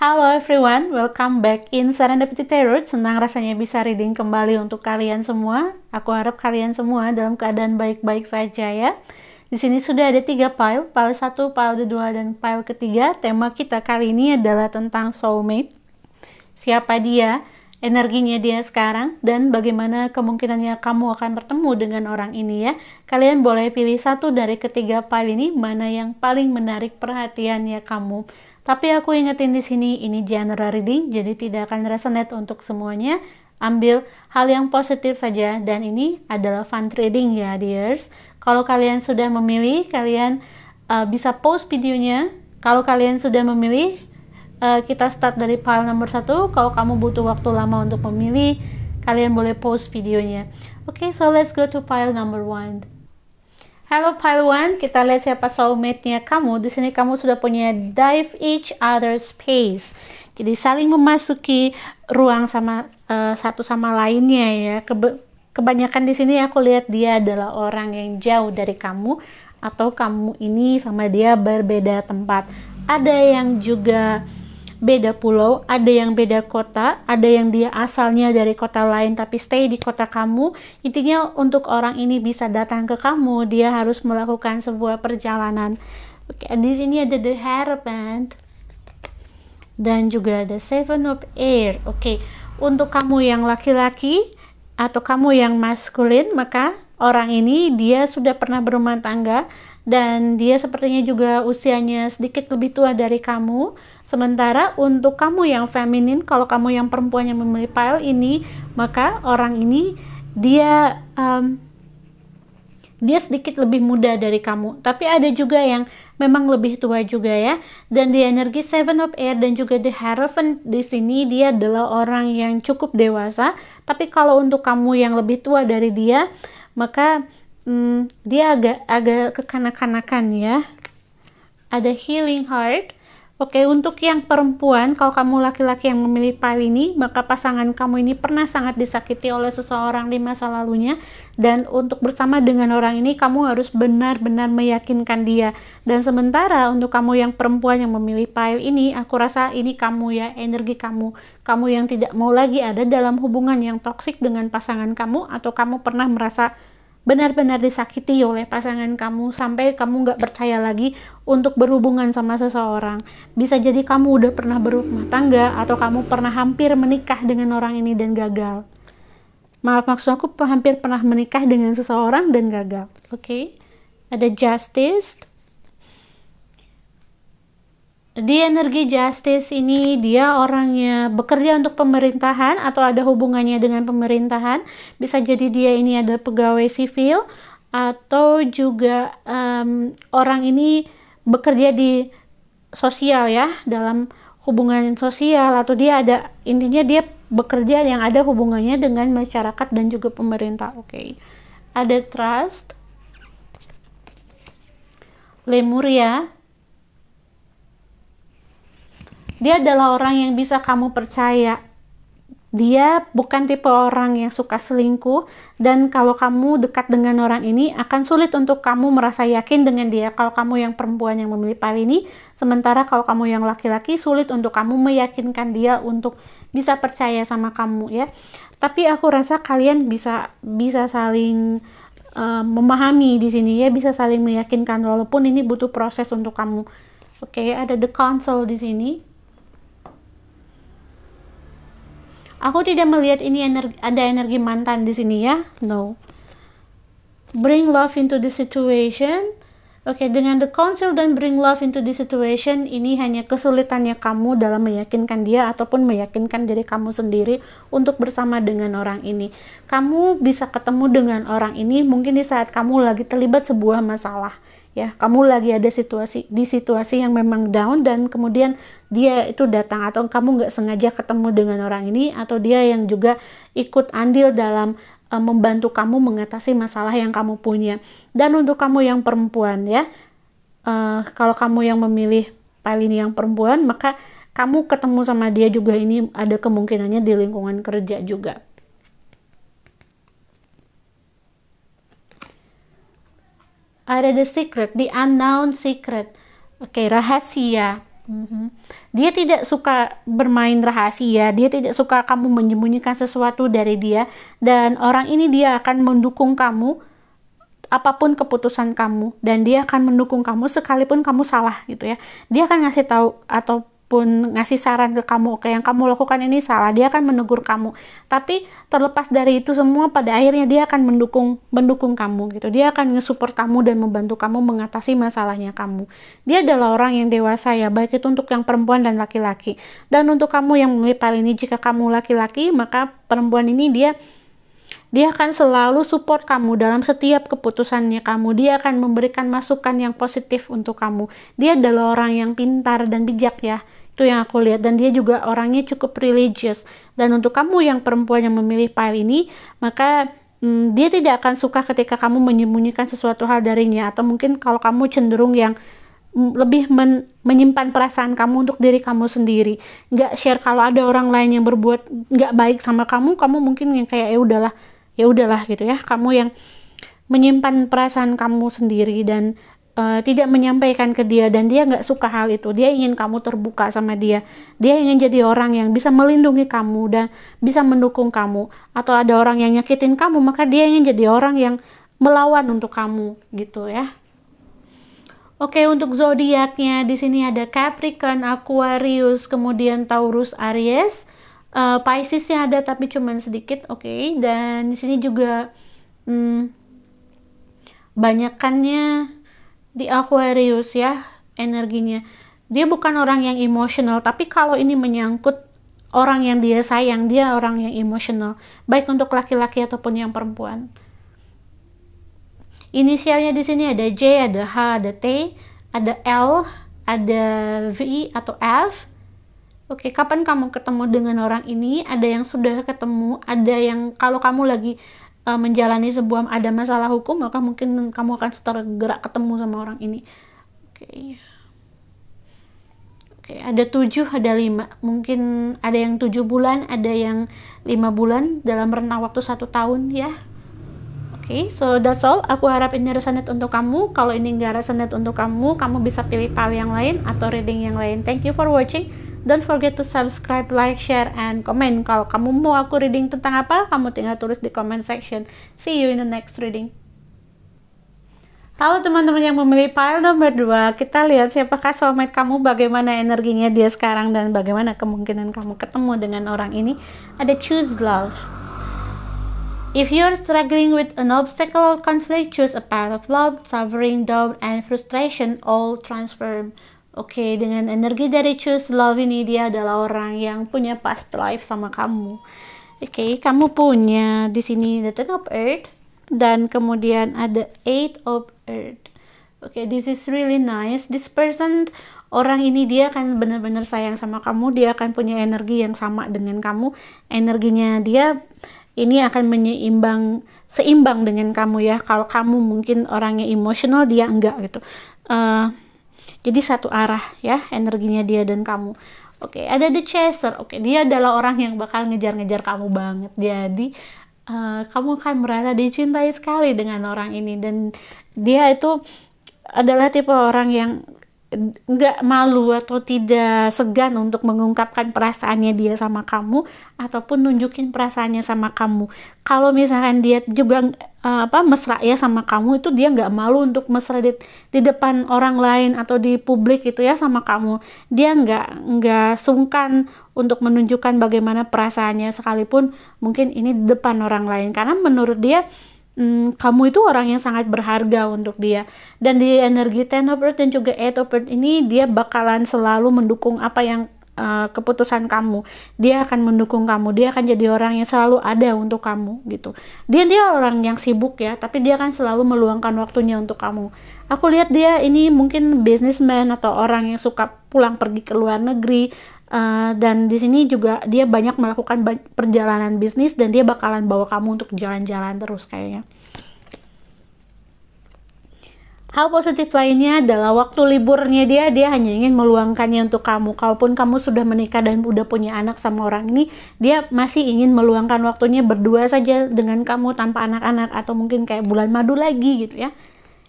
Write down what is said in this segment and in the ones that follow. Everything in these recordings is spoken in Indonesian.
Halo everyone, welcome back in Serendipity Tarot. Senang rasanya bisa reading kembali untuk kalian semua. Aku harap kalian semua dalam keadaan baik-baik saja ya. Di sini sudah ada 3 pile 1, pile 2, dan pile ketiga. Tema kita kali ini adalah tentang soulmate. Siapa dia, energinya dia sekarang, dan bagaimana kemungkinannya kamu akan bertemu dengan orang ini ya. Kalian boleh pilih satu dari ketiga pile ini, mana yang paling menarik perhatiannya kamu. Tapi aku ingetin di sini ini general reading, jadi tidak akan resonate untuk semuanya. Ambil hal yang positif saja, dan ini adalah fun reading ya dears. Kalau kalian sudah memilih, kalian bisa pause videonya. Kalau kalian sudah memilih, kita start dari pile nomor 1. Kalau kamu butuh waktu lama untuk memilih, kalian boleh pause videonya. Oke, so let's go to pile number 1. Halo pile 1, kita lihat siapa soulmate-nya kamu. Di sini kamu sudah punya dive each other's space. Jadi saling memasuki ruang sama satu sama lainnya ya. Kebanyakan di sini aku lihat dia adalah orang yang jauh dari kamu, atau kamu ini sama dia berbeda tempat. Ada yang juga beda pulau, ada yang beda kota, ada yang dia asalnya dari kota lain tapi stay di kota kamu. Intinya untuk orang ini bisa datang ke kamu, dia harus melakukan sebuah perjalanan. Oke, di sini ada the Hierophant dan juga ada Seven of Air. Oke, untuk kamu yang laki-laki atau kamu yang maskulin, maka orang ini dia sudah pernah berumah tangga dan dia sepertinya juga usianya sedikit lebih tua dari kamu. Sementara untuk kamu yang feminin, kalau kamu yang perempuan yang memilih pile ini, maka orang ini dia sedikit lebih muda dari kamu. Tapi ada juga yang memang lebih tua juga ya. Dan di energi Seven of Air dan juga the Hierophant di sini dia adalah orang yang cukup dewasa. Tapi kalau untuk kamu yang lebih tua dari dia, maka dia agak kekanak-kanakan ya. Ada Healing Heart. Oke, untuk yang perempuan, kalau kamu laki-laki yang memilih pile ini, maka pasangan kamu ini pernah sangat disakiti oleh seseorang di masa lalunya, dan untuk bersama dengan orang ini kamu harus benar-benar meyakinkan dia. Dan sementara untuk kamu yang perempuan yang memilih pile ini, aku rasa ini kamu ya, energi kamu yang tidak mau lagi ada dalam hubungan yang toksik dengan pasangan kamu, atau kamu pernah merasa benar-benar disakiti oleh pasangan kamu sampai kamu nggak percaya lagi untuk berhubungan sama seseorang. Bisa jadi kamu udah pernah berumah tangga, atau kamu pernah hampir menikah dengan orang ini dan gagal. Maksud aku hampir pernah menikah dengan seseorang dan gagal. Oke. Ada Justice. Di energi Justice ini dia orangnya bekerja untuk pemerintahan atau ada hubungannya dengan pemerintahan. Bisa jadi dia ini ada pegawai sipil, atau juga orang ini bekerja di sosial ya, dalam hubungan sosial, atau dia ada, intinya dia bekerja yang ada hubungannya dengan masyarakat dan juga pemerintah. Oke. Ada Trust, Lemuria. Dia adalah orang yang bisa kamu percaya. Dia bukan tipe orang yang suka selingkuh, dan kalau kamu dekat dengan orang ini akan sulit untuk kamu merasa yakin dengan dia kalau kamu yang perempuan yang memilih pile ini. Sementara kalau kamu yang laki-laki, sulit untuk kamu meyakinkan dia untuk bisa percaya sama kamu ya. Tapi aku rasa kalian bisa saling memahami di sini ya, bisa saling meyakinkan walaupun ini butuh proses untuk kamu. Oke, ada the Council di sini. Aku tidak melihat ini ada energi mantan di sini ya. No. Bring love into the situation. Oke, dengan the Council dan bring love into the situation, ini hanya kesulitannya kamu dalam meyakinkan dia ataupun meyakinkan diri kamu sendiri untuk bersama dengan orang ini. Kamu bisa ketemu dengan orang ini mungkin di saat kamu lagi terlibat sebuah masalah. Ya, kamu lagi ada di situasi yang memang down, dan kemudian dia itu datang, atau kamu nggak sengaja ketemu dengan orang ini, atau dia yang juga ikut andil dalam membantu kamu mengatasi masalah yang kamu punya. Dan untuk kamu yang perempuan ya, kalau kamu yang memilih pile ini yang perempuan, maka kamu ketemu sama dia juga ini ada kemungkinannya di lingkungan kerja juga. Ada the secret, the unknown secret. Oke, rahasia. Mhm. Dia tidak suka bermain rahasia, dia tidak suka kamu menyembunyikan sesuatu dari dia, dan orang ini dia akan mendukung kamu apapun keputusan kamu, dan dia akan mendukung kamu sekalipun kamu salah gitu ya. Dia akan ngasih tahu ataupun ngasih saran ke kamu, oke yang kamu lakukan ini salah, dia akan menegur kamu. Tapi terlepas dari itu semua, pada akhirnya dia akan mendukung kamu gitu. Dia akan nge-support kamu dan membantu kamu mengatasi masalahnya kamu. Dia adalah orang yang dewasa ya, baik itu untuk yang perempuan dan laki-laki. Dan untuk kamu yang memilih pile ini, jika kamu laki-laki, maka perempuan ini dia akan selalu support kamu dalam setiap keputusannya kamu. Dia akan memberikan masukan yang positif untuk kamu. Dia adalah orang yang pintar dan bijak ya. Itu yang aku lihat. Dan dia juga orangnya cukup religious. Dan untuk kamu yang perempuan yang memilih pile ini, maka dia tidak akan suka ketika kamu menyembunyikan sesuatu hal darinya. Atau mungkin kalau kamu cenderung yang lebih menyimpan perasaan kamu untuk diri kamu sendiri. Nggak share kalau ada orang lain yang berbuat nggak baik sama kamu mungkin yang kayak ya udahlah gitu ya, kamu yang menyimpan perasaan kamu sendiri dan tidak menyampaikan ke dia, dan dia nggak suka hal itu. Dia ingin kamu terbuka sama dia ingin jadi orang yang bisa melindungi kamu dan bisa mendukung kamu. Atau ada orang yang nyakitin kamu, maka dia ingin jadi orang yang melawan untuk kamu gitu ya. Oke, untuk zodiaknya di sini ada Capricorn, Aquarius, kemudian Taurus, Aries. Pisces-nya ada tapi cuman sedikit, oke. Dan di sini juga banyakannya di Aquarius ya energinya. Dia bukan orang yang emosional, tapi kalau ini menyangkut orang yang dia sayang, dia orang yang emosional, baik untuk laki-laki ataupun yang perempuan. Inisialnya di sini ada J, ada H, ada T, ada L, ada V atau F. Oke, kapan kamu ketemu dengan orang ini? Ada yang sudah ketemu, ada yang kalau kamu lagi menjalani sebuah ada masalah hukum, maka mungkin kamu akan segera ketemu sama orang ini. Oke, ada 7, ada 5. Mungkin ada yang 7 bulan, ada yang 5 bulan dalam rentang waktu 1 tahun ya. Oke, so that's all. Aku harap ini resonate untuk kamu. Kalau ini nggak resonate untuk kamu bisa pilih pile yang lain atau reading yang lain. Thank you for watching. Don't forget to subscribe, like, share, and comment. Kalau kamu mau aku reading tentang apa, kamu tinggal tulis di comment section. See you in the next reading. Halo teman-teman yang memilih pile nomor 2. Kita lihat siapakah soulmate kamu, bagaimana energinya dia sekarang, dan bagaimana kemungkinan kamu ketemu dengan orang ini. Ada choose love. If you're struggling with an obstacle or conflict, choose a path of love, suffering, doubt, and frustration, all transform. Oke, dengan energi dari choose love ini, dia adalah orang yang punya past life sama kamu. Oke, kamu punya di sini the Ten of Earth dan kemudian ada Eight of Earth. Oke, this is really nice. This person, orang ini dia akan benar-benar sayang sama kamu. Dia akan punya energi yang sama dengan kamu. Energinya dia ini akan seimbang dengan kamu ya. Kalau kamu mungkin orangnya emosional, dia enggak gitu. Jadi satu arah ya energinya dia dan kamu. Oke, ada the chaser. Oke, dia adalah orang yang bakal ngejar-ngejar kamu banget. Jadi kamu akan merasa dicintai sekali dengan orang ini, dan dia itu adalah tipe orang yang nggak malu atau tidak segan untuk mengungkapkan perasaannya dia sama kamu ataupun nunjukin perasaannya sama kamu. Kalau misalkan dia juga mesra ya sama kamu, itu dia nggak malu untuk mesra di depan orang lain atau di publik gitu ya sama kamu. Dia nggak sungkan untuk menunjukkan bagaimana perasaannya, sekalipun mungkin ini di depan orang lain, karena menurut dia kamu itu orang yang sangat berharga untuk dia. Dan di energi Ten of Earth dan juga Eight of Earth ini, dia bakalan selalu mendukung apa yang keputusan kamu. Dia akan mendukung kamu, dia akan jadi orang yang selalu ada untuk kamu gitu. Dia orang yang sibuk ya, tapi dia akan selalu meluangkan waktunya untuk kamu. Aku lihat dia ini mungkin businessman atau orang yang suka pulang pergi ke luar negeri. Dan di sini juga dia banyak melakukan perjalanan bisnis, dan dia bakalan bawa kamu untuk jalan-jalan terus kayaknya. Hal positif lainnya adalah waktu liburnya dia hanya ingin meluangkannya untuk kamu. Kalaupun kamu sudah menikah dan udah punya anak sama orang ini, dia masih ingin meluangkan waktunya berdua saja dengan kamu tanpa anak-anak, atau mungkin kayak bulan madu lagi gitu ya.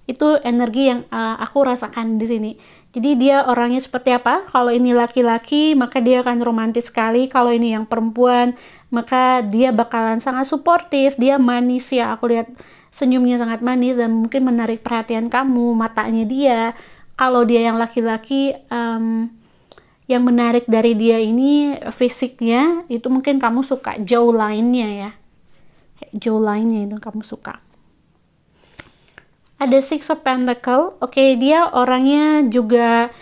Itu energi yang aku rasakan di sini. Jadi dia orangnya seperti apa? Kalau ini laki-laki, maka dia akan romantis sekali. Kalau ini yang perempuan, maka dia bakalan sangat suportif. Dia manis ya, aku lihat senyumnya sangat manis dan mungkin menarik perhatian kamu, matanya dia. Kalau dia yang laki-laki, yang menarik dari dia ini fisiknya, itu mungkin kamu suka jawline-nya ya. Jawline-nya itu kamu suka. Ada Six of Pentacle. Oke, dia orangnya juga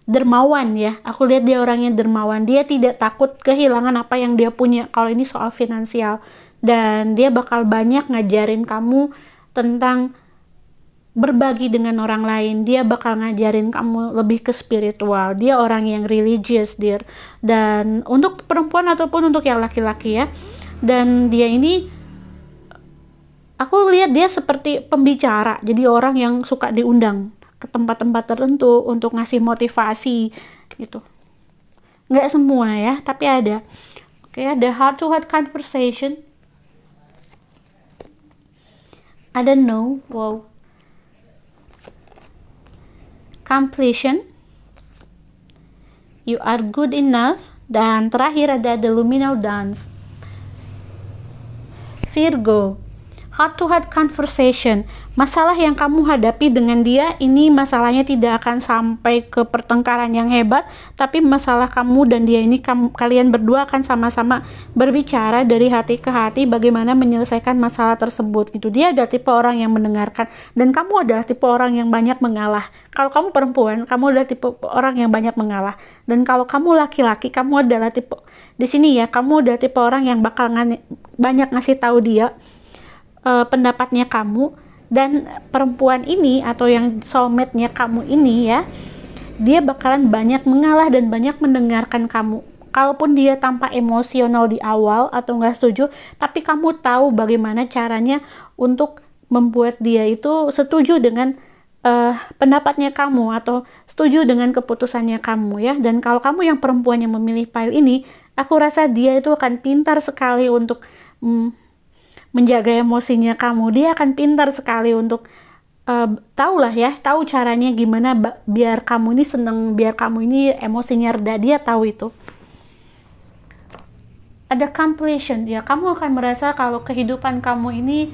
dermawan ya. Aku lihat dia orangnya dermawan. Dia tidak takut kehilangan apa yang dia punya. Kalau ini soal finansial. Dan dia bakal banyak ngajarin kamu tentang berbagi dengan orang lain. Dia bakal ngajarin kamu lebih ke spiritual. Dia orang yang religious, dear. Dan untuk perempuan ataupun untuk yang laki-laki ya. Dan dia ini, aku lihat dia seperti pembicara, jadi orang yang suka diundang ke tempat-tempat tertentu untuk ngasih motivasi gitu. Nggak semua ya, tapi ada. Oke, ada heart to heart conversation. Ada no, wow. Completion. You are good enough. Dan terakhir ada the luminal dance. Virgo. Heart to heart conversation. Masalah yang kamu hadapi dengan dia ini masalahnya tidak akan sampai ke pertengkaran yang hebat, tapi masalah kamu dan dia ini kalian berdua akan sama-sama berbicara dari hati ke hati bagaimana menyelesaikan masalah tersebut gitu. Dia ada tipe orang yang mendengarkan dan kamu adalah tipe orang yang banyak mengalah. Kalau kamu perempuan, kamu adalah tipe orang yang banyak mengalah. Dan kalau kamu laki-laki, kamu adalah tipe di sini ya, kamu adalah tipe orang yang bakal banyak ngasih tahu dia pendapatnya kamu. Dan perempuan ini atau yang soulmate-nya kamu ini ya, dia bakalan banyak mengalah dan banyak mendengarkan kamu. Kalaupun dia tampak emosional di awal atau nggak setuju, tapi kamu tahu bagaimana caranya untuk membuat dia itu setuju dengan pendapatnya kamu atau setuju dengan keputusannya kamu ya. Dan kalau kamu yang perempuan yang memilih pile ini, aku rasa dia itu akan pintar sekali untuk menjaga emosinya kamu. Dia akan pintar sekali untuk tahu caranya gimana biar kamu ini seneng, biar kamu ini emosinya reda. Dia tahu itu. Ada completion ya, kamu akan merasa kalau kehidupan kamu ini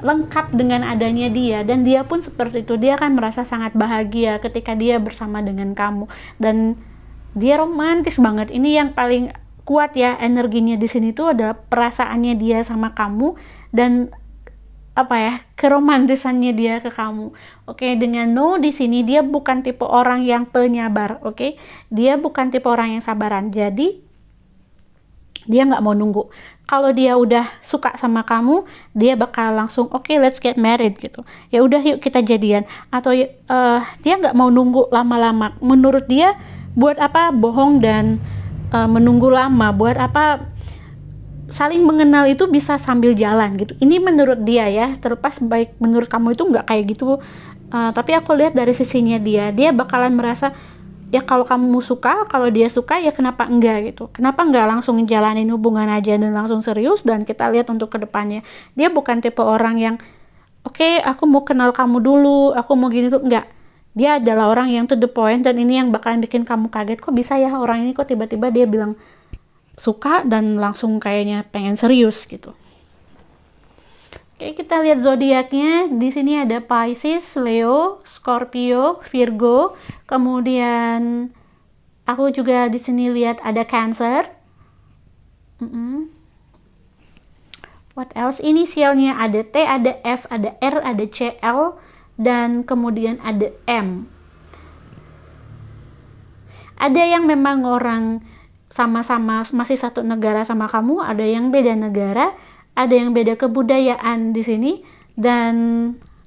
lengkap dengan adanya dia, dan dia pun seperti itu. Dia akan merasa sangat bahagia ketika dia bersama dengan kamu, dan dia romantis banget. Ini yang paling kuat ya energinya di sini tuh adalah perasaannya dia sama kamu dan keromantisannya dia ke kamu. Oke, dengan no di sini dia bukan tipe orang yang penyabar, oke? Dia bukan tipe orang yang sabaran. Jadi dia nggak mau nunggu. Kalau dia udah suka sama kamu, dia bakal langsung oke, let's get married gitu. Ya udah yuk kita jadian. Atau dia nggak mau nunggu lama-lama. Menurut dia buat apa bohong dan menunggu lama, buat apa saling mengenal itu bisa sambil jalan gitu. Ini menurut dia ya, terlepas baik menurut kamu itu nggak kayak gitu, tapi aku lihat dari sisinya dia bakalan merasa ya kalau kamu suka, kalau dia suka ya kenapa enggak gitu, kenapa enggak langsung jalanin hubungan aja dan langsung serius dan kita lihat untuk kedepannya. Dia bukan tipe orang yang oke, aku mau kenal kamu dulu, aku mau gini tuh, enggak. Dia adalah orang yang to the point, dan ini yang bakalan bikin kamu kaget, kok bisa ya orang ini kok tiba-tiba dia bilang suka dan langsung kayaknya pengen serius gitu. Oke, kita lihat zodiaknya. Di sini ada Pisces, Leo, Scorpio, Virgo. Kemudian aku juga di sini lihat ada Cancer. What else? Inisialnya ada T, ada F, ada R, ada C, L, dan kemudian ada M. Ada yang memang orang sama-sama masih satu negara sama kamu, ada yang beda negara, ada yang beda kebudayaan di sini, dan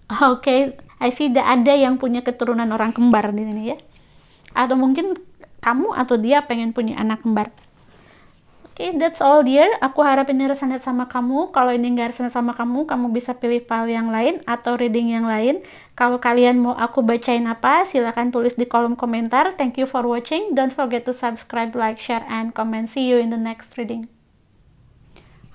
oke, I see ada yang punya keturunan orang kembar di sini ya. Atau mungkin kamu atau dia pengen punya anak kembar. Oke, that's all dear. Aku harap ini resonate sama kamu. Kalau ini nggak resonate sama kamu, kamu bisa pilih file yang lain atau reading yang lain. Kalau kalian mau aku bacain apa, silahkan tulis di kolom komentar. Thank you for watching. Don't forget to subscribe, like, share, and comment. See you in the next reading.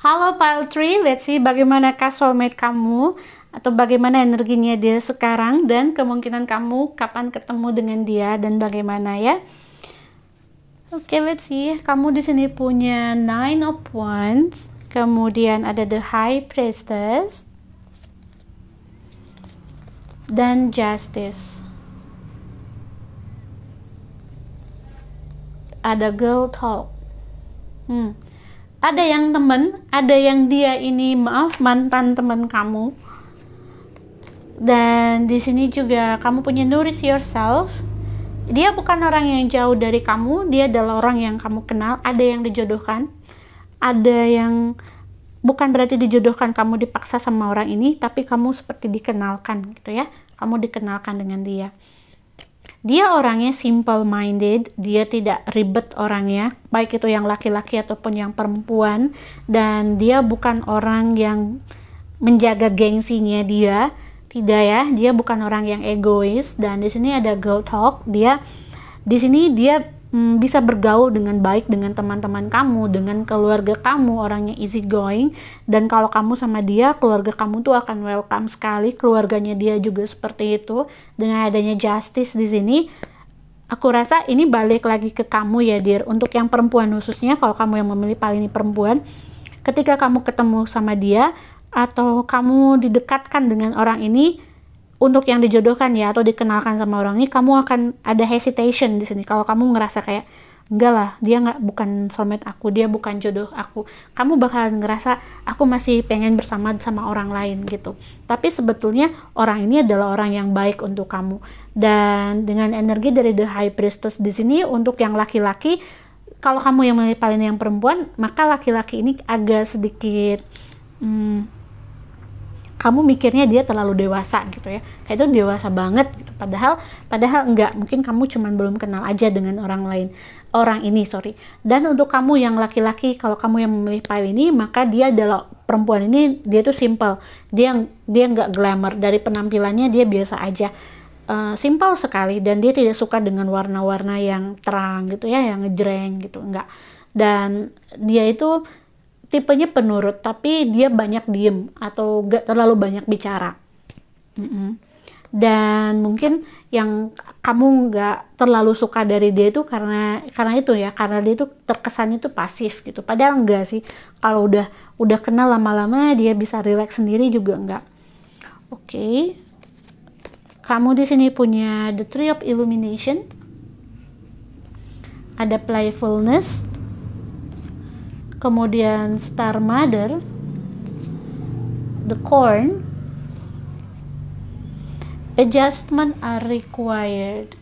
Halo Pile 3, let's see bagaimanakah soulmate kamu. atau bagaimana energinya dia sekarang, dan kemungkinan kamu kapan ketemu dengan dia dan bagaimana ya. Oke, let's see. Kamu di sini punya Nine of Wands, kemudian ada the High Priestess dan Justice. Ada Girl Talk. Ada yang temen, ada yang dia ini mantan teman kamu. Dan di sini juga kamu punya Nourish Yourself. Dia bukan orang yang jauh dari kamu, dia adalah orang yang kamu kenal. Ada yang dijodohkan, ada yang bukan berarti dijodohkan kamu dipaksa sama orang ini, tapi kamu seperti dikenalkan gitu ya. Kamu dikenalkan dengan dia. Dia orangnya simple minded, dia tidak ribet orangnya, baik itu yang laki-laki ataupun yang perempuan, dan dia bukan orang yang menjaga gengsinya dia. Tidak ya, dia bukan orang yang egois. Dan di sini ada Girl Talk. Dia di sini dia bisa bergaul dengan baik dengan teman-teman kamu, dengan keluarga kamu, orangnya easy going. Dan kalau kamu sama dia, keluarga kamu tuh akan welcome sekali. Keluarganya dia juga seperti itu. Dengan adanya Justice di sini, aku rasa ini balik lagi ke kamu ya, dear. Untuk yang perempuan khususnya, kalau kamu yang memilih paling ini perempuan, ketika kamu ketemu sama dia atau kamu didekatkan dengan orang ini, untuk yang dijodohkan ya atau dikenalkan sama orang ini, kamu akan ada hesitation di sini. Kalau kamu ngerasa kayak enggak lah, dia bukan soulmate aku, dia bukan jodoh aku, kamu bakalan ngerasa aku masih pengen bersama sama orang lain gitu. Tapi sebetulnya orang ini adalah orang yang baik untuk kamu. Dan dengan energi dari the High Priestess di sini, untuk yang laki-laki, kalau kamu yang memilih paling yang perempuan, maka laki-laki ini agak sedikit kamu mikirnya dia terlalu dewasa gitu ya, kayak itu dewasa banget gitu. Padahal enggak, mungkin kamu cuman belum kenal aja dengan orang ini. Dan untuk kamu yang laki-laki, kalau kamu yang memilih pile ini, maka dia adalah perempuan ini, dia tuh simple, dia enggak glamour, dari penampilannya dia biasa aja, simple sekali, dan dia tidak suka dengan warna-warna yang terang gitu ya, yang ngejreng gitu, enggak. Dan dia itu tipenya penurut, tapi dia banyak diem atau gak terlalu banyak bicara. Dan mungkin yang kamu gak terlalu suka dari dia itu karena itu ya, karena dia itu terkesannya itu pasif gitu. Padahal enggak sih, kalau udah kenal lama-lama dia bisa relax sendiri juga enggak. Oke. Kamu di sini punya the Tree of Illumination, ada Playfulness, kemudian Star Mother, the Corn, adjustment are required.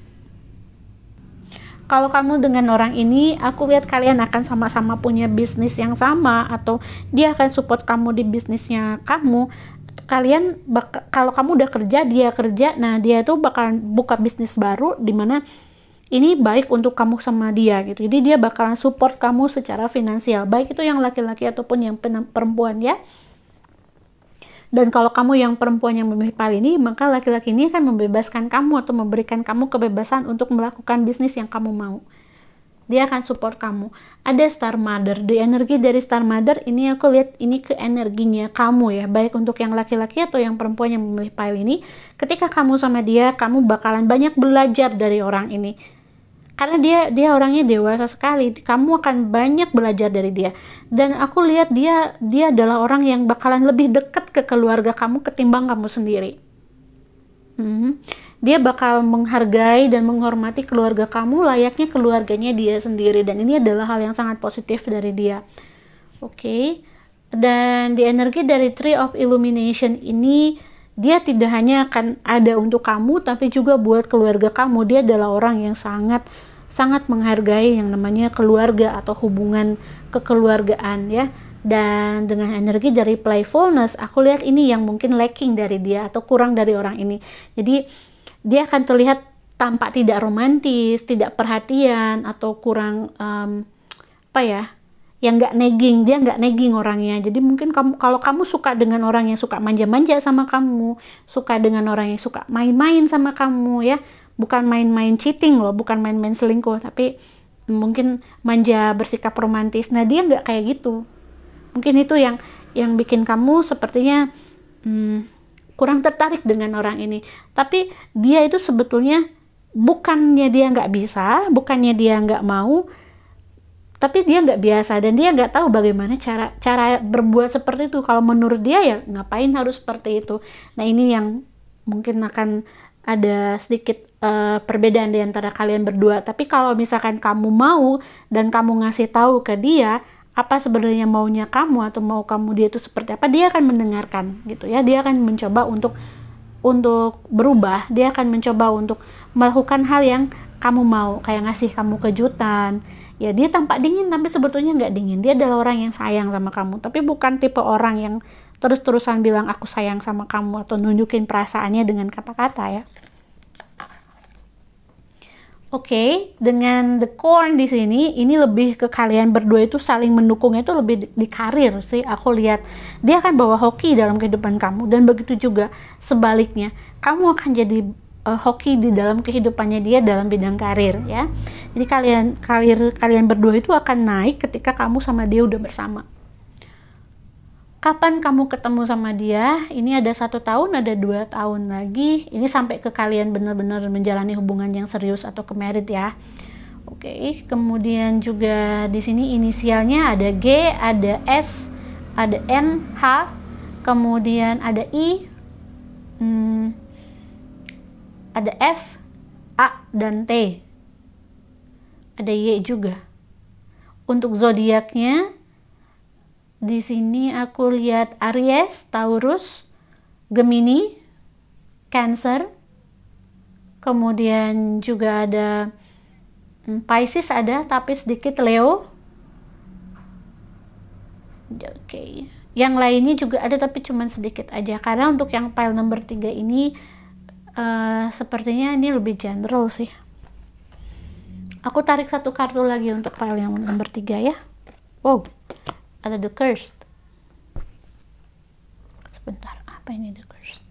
Kalau kamu dengan orang ini, aku lihat kalian akan sama-sama punya bisnis yang sama, atau dia akan support kamu di bisnisnya kamu. Kalau kamu udah kerja, dia kerja, nah dia tuh bakalan buka bisnis baru di mana ini baik untuk kamu sama dia gitu. Jadi dia bakalan support kamu secara finansial, baik itu yang laki-laki ataupun yang perempuan ya. Dan kalau kamu yang perempuan yang memilih pile ini, maka laki-laki ini akan membebaskan kamu atau memberikan kamu kebebasan untuk melakukan bisnis yang kamu mau. Dia akan support kamu. Ada Star Mother. Di energi dari Star Mother ini aku lihat ini ke energinya kamu ya, baik untuk yang laki-laki atau yang perempuan yang memilih pile ini. Ketika kamu sama dia, kamu bakalan banyak belajar dari orang ini. Karena dia orangnya dewasa sekali, kamu akan banyak belajar dari dia. Dan aku lihat dia adalah orang yang bakalan lebih dekat ke keluarga kamu ketimbang kamu sendiri. Dia bakal menghargai dan menghormati keluarga kamu layaknya keluarganya dia sendiri, dan ini adalah hal yang sangat positif dari dia. Oke. Dan di energi dari Tree of Illumination ini, dia tidak hanya akan ada untuk kamu, tapi juga buat keluarga kamu. Dia adalah orang yang sangat menghargai yang namanya keluarga atau hubungan kekeluargaan ya. Dan dengan energi dari Playfulness, aku lihat ini yang mungkin lacking dari dia atau kurang dari orang ini. Jadi dia akan terlihat tampak tidak romantis, tidak perhatian, atau kurang yang nggak negging. Dia nggak negging orangnya. Jadi mungkin kalau kamu suka dengan orang yang suka manja-manja sama kamu, suka dengan orang yang suka main-main sama kamu ya, bukan main-main cheating loh, bukan main-main selingkuh, tapi mungkin manja, bersikap romantis. Nah dia nggak kayak gitu. Mungkin itu yang bikin kamu sepertinya kurang tertarik dengan orang ini. Tapi dia itu sebetulnya bukannya dia nggak bisa, bukannya dia nggak mau, tapi dia nggak biasa dan dia nggak tahu bagaimana cara berbuat seperti itu. Kalau menurut dia ya ngapain harus seperti itu. Nah ini yang mungkin akan ada sedikit perbedaan di antara kalian berdua. Tapi kalau misalkan kamu mau dan kamu ngasih tahu ke dia apa sebenarnya maunya kamu atau mau kamu dia itu seperti apa, dia akan mendengarkan gitu ya. Dia akan mencoba untuk berubah. Dia akan mencoba untuk melakukan hal yang kamu mau, kayak ngasih kamu kejutan. Ya dia tampak dingin tapi sebetulnya nggak dingin. Dia adalah orang yang sayang sama kamu, tapi bukan tipe orang yang terus-terusan bilang aku sayang sama kamu atau nunjukin perasaannya dengan kata-kata ya. Oke, dengan the corn di sini, ini lebih ke kalian berdua itu saling mendukungnya itu lebih di karir sih. Aku lihat dia akan bawa hoki dalam kehidupan kamu dan begitu juga sebaliknya. Kamu akan jadi hoki di dalam kehidupannya dia dalam bidang karir ya. Jadi kalian berdua itu akan naik ketika kamu sama dia udah bersama. Kapan kamu ketemu sama dia? Ini ada 1 tahun, ada 2 tahun lagi. Ini sampai ke kalian benar-benar menjalani hubungan yang serius atau ke married ya. Oke, kemudian juga di sini inisialnya ada G, ada S, ada N, H, kemudian ada I, ada F, A, dan T. Ada Y juga. Untuk zodiaknya di sini aku lihat Aries, Taurus, Gemini, Cancer. Kemudian juga ada Pisces ada, tapi sedikit Leo. Oke. Yang lainnya juga ada tapi cuma sedikit aja. Karena untuk yang pile nomor 3 ini sepertinya ini lebih general sih. Aku tarik 1 kartu lagi untuk pile yang nomor 3 ya. Wow, ada the cursed. Sebentar, apa ini the cursed?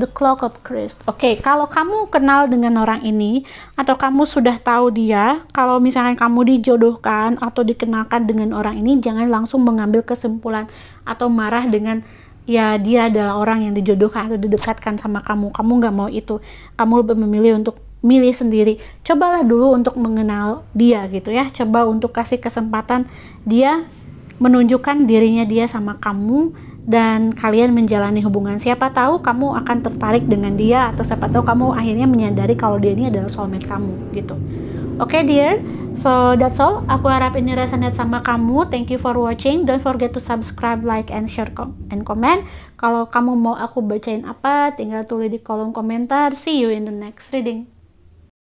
The Clock of Christ. Oke, kalau kamu kenal dengan orang ini atau kamu sudah tahu dia, kalau misalnya kamu dijodohkan atau dikenalkan dengan orang ini, jangan langsung mengambil kesimpulan atau marah dengan ya dia adalah orang yang dijodohkan atau didekatkan sama kamu. Kamu nggak mau itu. Kamu lebih memilih untuk milih sendiri. Cobalah dulu untuk mengenal dia gitu ya. Coba untuk kasih kesempatan dia menunjukkan dirinya dia sama kamu dan kalian menjalani hubungan. Siapa tahu kamu akan tertarik dengan dia atau siapa tahu kamu akhirnya menyadari kalau dia ini adalah soulmate kamu gitu. Oke, dear, so that's all. Aku harap ini resonate sama kamu. Thank you for watching. Don't forget to subscribe, like, and share and comment. Kalau kamu mau aku bacain apa, tinggal tulis di kolom komentar. See you in the next reading.